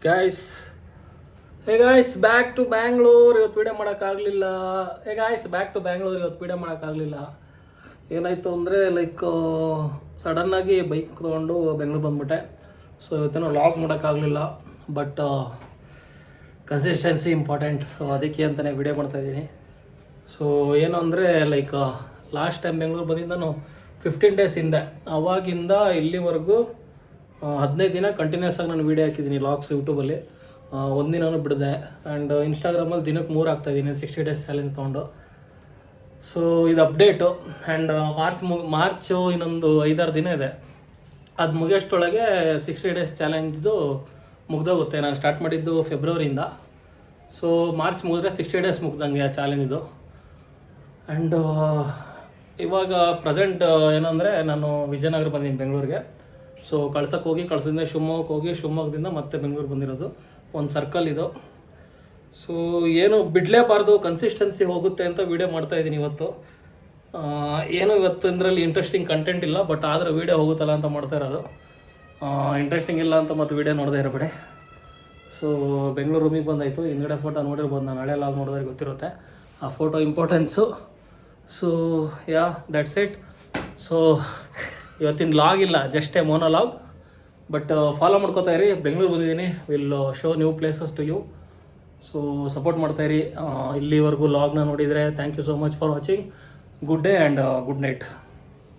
Guys guys back to Bangalore. ಇವತ್ತು video ಮಾಡೋಕ್ಕಾಗಲಿಲ್ಲ. Back to Bangalore. ಇವತ್ತು ವೀಡಿಯೋ ಮಾಡೋಕ್ಕಾಗಲಿಲ್ಲ. ಏನಾಯಿತು ಅಂದರೆ ಸಡನ್ನಾಗಿ ಬೈಕ್ ತೊಗೊಂಡು ಬೆಂಗ್ಳೂರು ಬಂದುಬಿಟ್ಟೆ. ಸೊ ಇವತ್ತೇನೋ ಲಾಗ್ ಮಾಡೋಕ್ಕಾಗಲಿಲ್ಲ. But consistency important. ಸೊ ಅದಕ್ಕೆ ಅಂತಲೇ ವೀಡಿಯೋ ಮಾಡ್ತಾಯಿದ್ದೀನಿ. ಸೊ ಏನು ಅಂದರೆ ಲಾಸ್ಟ್ ಟೈಮ್ ಬೆಂಗ್ಳೂರು ಬಂದಿದ್ದು ನಾನು 15 ಡೇಸ್ ಹಿಂದೆ. ಅವಾಗಿಂದ ಇಲ್ಲಿವರೆಗೂ 15 ದಿನ ಕಂಟಿನ್ಯೂಸ್ ಆಗಿ ನಾನು ವೀಡಿಯೋ ಹಾಕಿದ್ದೀನಿ ಲಾಗ್ಸ್ ಯೂಟ್ಯೂಬಲ್ಲಿ. ಒಂದಿನೂ ಬಿಡಿದೆ. ಆ್ಯಂಡ್ ಇನ್ಸ್ಟಾಗ್ರಾಮಲ್ಲಿ ದಿನಕ್ಕೆ 3 ಹಾಕ್ತಾಯಿದ್ದೀನಿ 60 ಡೇಸ್ ಚಾಲೆಂಜ್ ತೊಗೊಂಡು. ಸೊ ಇದು ಅಪ್ಡೇಟು. ಆ್ಯಂಡ್ ಮಾರ್ಚು ಇನ್ನೊಂದು 5-6 ದಿನ ಇದೆ. ಅದು ಮುಗಿಯೋಷ್ಟೊಳಗೆ 60 ಡೇಸ್ ಚಾಲೆಂಜ್ದು ಮುಗ್ದೋಗುತ್ತೆ. ನಾನು ಸ್ಟಾರ್ಟ್ ಮಾಡಿದ್ದು ಫೆಬ್ರವರಿಯಿಂದ. ಸೊ ಮಾರ್ಚ್ ಮುಗಿದ್ರೆ 60 ಡೇಸ್ ಮುಗ್ದಂಗೆ ಆ ಚಾಲೆಂಜಿದು. ಆ್ಯಂಡ್ ಇವಾಗ ಪ್ರೆಸೆಂಟ್ ಏನಂದರೆ ನಾನು ವಿಜಯನಗರ ಬಂದೀನಿ ಬೆಂಗಳೂರಿಗೆ. ಸೊ ಕಳ್ಸದಿಂದ ಶಿವಮೊಗ್ಗಕ್ಕೆ ಹೋಗಿ ಶಿವಮೊಗ್ಗದಿಂದ ಮತ್ತೆ ಬೆಂಗಳೂರು ಬಂದಿರೋದು. ಒಂದು ಸರ್ಕಲ್ ಇದು. ಸೊ ಏನು ಬಿಡಲೇಬಾರ್ದು, ಕನ್ಸಿಸ್ಟೆನ್ಸಿ ಹೋಗುತ್ತೆ ಅಂತ ವೀಡಿಯೋ ಮಾಡ್ತಾಯಿದ್ದೀನಿ ಇವತ್ತು. ಏನು ಇವತ್ತು ಇದರಲ್ಲಿ ಇಂಟ್ರೆಸ್ಟಿಂಗ್ ಕಂಟೆಂಟ್ ಇಲ್ಲ, ಬಟ್ ಆದರೆ ವೀಡಿಯೋ ಹೋಗುತ್ತಲ್ಲ ಅಂತ ಮಾಡ್ತಾ ಇರೋದು. ಇಂಟ್ರೆಸ್ಟಿಂಗ್ ಇಲ್ಲ ಅಂತ ಮತ್ತು ವೀಡಿಯೋ ನೋಡದೇ ಇರಬೇಡಿ. ಸೊ ಬೆಂಗಳೂರು ರೂಮಿಗೆ ಬಂದಾಯಿತು. ಹಿಂದ್ಗಡೆ ಫೋಟೋ ನೋಡಿರ್ಬೋದು, ನಾನು ಹಳೆ ಲಾಗ್ ನೋಡಿದ್ರೆ ಗೊತ್ತಿರುತ್ತೆ ಆ photo importance. So that's it. So ಇವತ್ತಿನ ಲಾಗ್ ಇಲ್ಲ, just a monologue. But follow ಮಾಡ್ಕೋತಾ ಇರಿ. ಬೆಂಗಳೂರು ಬಂದಿದ್ದೀನಿ, will show new places to you. So support ಮಾಡ್ತಾಯಿರಿ. ಇಲ್ಲಿವರೆಗೂ ಲಾಗ್ನ ನೋಡಿದರೆ thank you so much for watching. Good day and good night.